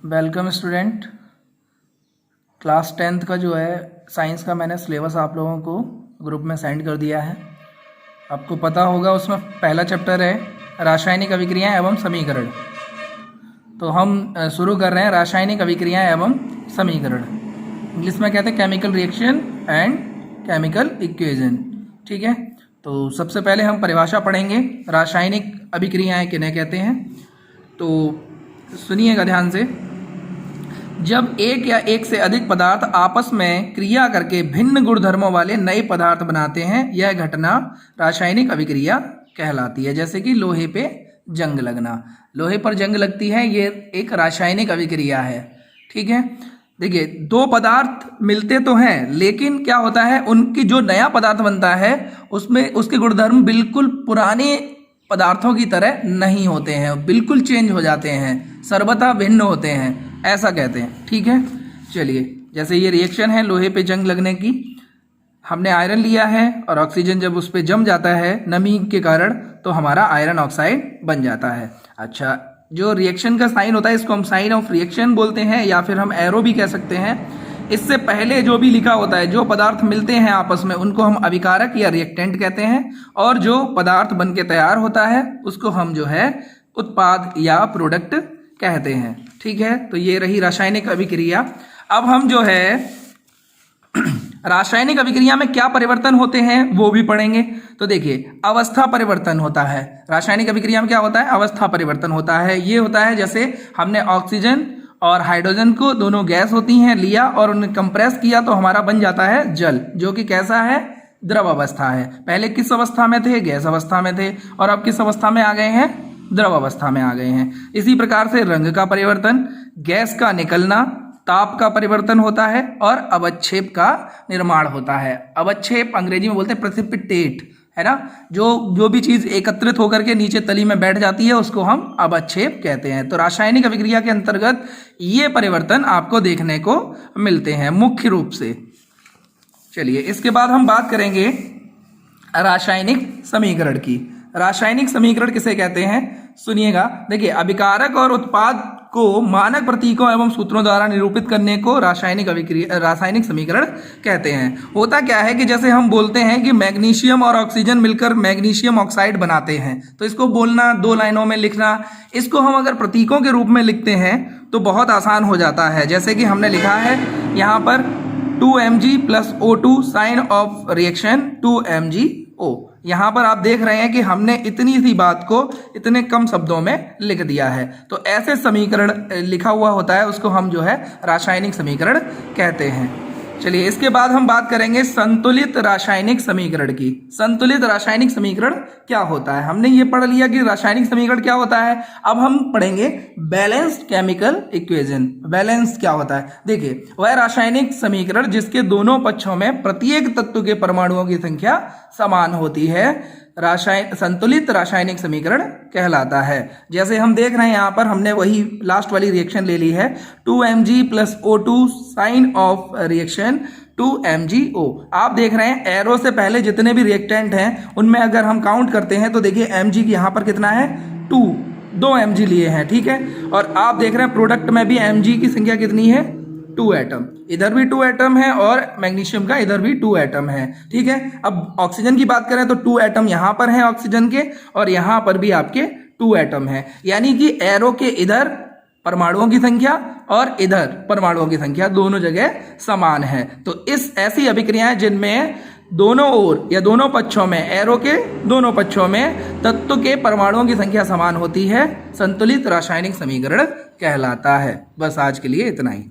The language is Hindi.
Welcome student. क्लास 10th का जो है साइंस का मैंने सिलेबस आप लोगों को ग्रुप में सेंड कर दिया है। आपको पता होगा उसमें पहला चैप्टर है रासायनिक अभिक्रियाएं एवं समीकरण। तो हम शुरू कर रहे हैं रासायनिक अभिक्रियाएं एवं समीकरण। इंग्लिश में कहते हैं chemical reaction and chemical equation. ठीक है, तो सबसे पहले हम परिभाषा पढ़ेंगे रासायनिक अभिक्रियाएं किन्हें कहते हैं। तो सुनिएगा ध्यान से। जब एक या एक से अधिक पदार्थ आपस में क्रिया करके भिन्न गुणधर्मों वाले नए पदार्थ बनाते हैं, यह घटना रासायनिक अभिक्रिया कहलाती है। जैसे कि लोहे पे जंग लगना, लोहे पर जंग लगती है, ये एक रासायनिक अभिक्रिया है। ठीक है, देखिए दो पदार्थ मिलते तो हैं, लेकिन क्या होता है उनकी जो नया पदार्थ बनता है उसमें उसके गुणधर्म बिल्कुल पुराने पदार्थों की तरह नहीं होते हैं, बिल्कुल चेंज हो जाते हैं, सर्वथा भिन्न होते हैं, ऐसा कहते हैं। ठीक है, चलिए जैसे ये रिएक्शन है लोहे पे जंग लगने की। हमने आयरन लिया है और ऑक्सीजन जब उस पे जम जाता है नमी के कारण तो हमारा आयरन ऑक्साइड बन जाता है। अच्छा, जो रिएक्शन का साइन होता है इसको हम साइन ऑफ रिएक्शन बोलते हैं या फिर हम एरो भी कह सकते हैं। इससे पहले जो भी लिखा होता है, जो पदार्थ मिलते हैं आपस में उनको हम अभिकारक या रिएक्टेंट कहते हैं, और जो पदार्थ बन के तैयार होता है उसको हम जो है उत्पाद या प्रोडक्ट कहते हैं। ठीक है, तो ये रही रासायनिक अभिक्रिया। अब हम जो है रासायनिक अभिक्रिया में क्या परिवर्तन होते हैं वो भी पढ़ेंगे। तो देखिए अवस्था परिवर्तन होता है रासायनिक अभिक्रिया में। क्या होता है? अवस्था परिवर्तन होता है। ये होता है जैसे हमने ऑक्सीजन और हाइड्रोजन को, दोनों गैस होती हैं, लिया और उन्हें कंप्रेस किया तो हमारा बन जाता है जल, जो कि कैसा है? द्रव अवस्था है। पहले किस अवस्था में थे? गैस अवस्था में थे, और अब किस अवस्था में आ गए हैं? द्रव अवस्था में आ गए हैं। इसी प्रकार से रंग का परिवर्तन, गैस का निकलना, ताप का परिवर्तन होता है और अवक्षेप का निर्माण होता है। अवक्षेप अंग्रेजी में बोलते हैं प्रेसिपिटेट, है ना। जो भी चीज एकत्रित होकर के नीचे तली में बैठ जाती है उसको हम अवक्षेप कहते हैं। तो रासायनिक अभिक्रिया के अंतर्गत ये परिवर्तन आपको देखने को मिलते हैं मुख्य रूप से। चलिए इसके बाद हम बात करेंगे रासायनिक समीकरण की। रासायनिक समीकरण किसे कहते हैं? सुनिएगा। देखिए अभिकारक और उत्पाद को मानक प्रतीकों एवं सूत्रों द्वारा निरूपित करने को रासायनिक समीकरण कहते हैं। होता क्या है कि जैसे हम बोलते हैं कि मैग्नीशियम और ऑक्सीजन मिलकर मैग्नीशियम ऑक्साइड बनाते हैं, तो इसको बोलना, 2 लाइनों में लिखना, इसको हम अगर प्रतीकों के रूप में लिखते हैं तो बहुत आसान हो जाता है। जैसे कि हमने लिखा है यहाँ पर 2Mg + O2 sign of reaction 2MgO। यहाँ पर आप देख रहे हैं कि हमने इतनी सी बात को इतने कम शब्दों में लिख दिया है। तो ऐसे समीकरण लिखा हुआ होता है, उसको हम जो है रासायनिक समीकरण कहते हैं। चलिए इसके बाद हम बात करेंगे संतुलित रासायनिक समीकरण की। संतुलित रासायनिक समीकरण क्या होता है? हमने ये पढ़ लिया कि रासायनिक समीकरण क्या होता है। अब हम पढ़ेंगे बैलेंस्ड केमिकल इक्वेशन। बैलेंस क्या होता है? देखिए वह रासायनिक समीकरण जिसके दोनों पक्षों में प्रत्येक तत्व के परमाणुओं की संख्या समान होती है, संतुलित रासायनिक समीकरण कहलाता है। जैसे हम देख रहे हैं यहाँ पर हमने वही लास्ट वाली रिएक्शन ले ली है, 2Mg + O2 sign of reaction 2MgO। आप देख रहे हैं एरो से पहले जितने भी रिएक्टेंट हैं उनमें अगर हम काउंट करते हैं तो देखिए Mg यहाँ पर कितना है? 2 Mg लिए हैं। ठीक है, और आप देख रहे हैं प्रोडक्ट में भी Mg की संख्या कितनी है? 2 एटम। इधर भी 2 एटम है और मैग्नीशियम का इधर भी 2 एटम है। ठीक है, अब ऑक्सीजन की बात करें तो 2 एटम यहाँ पर है ऑक्सीजन के, और यहाँ पर भी आपके 2 एटम है। यानी कि एरो के इधर परमाणुओं की संख्या और इधर परमाणुओं की संख्या दोनों जगह समान है। तो इस ऐसी अभिक्रियाएं जिनमें दोनों ओर या दोनों पक्षों में, एरो के दोनों पक्षों में तत्व के परमाणुओं की संख्या समान होती है, संतुलित रासायनिक समीकरण कहलाता है। बस आज के लिए इतना ही।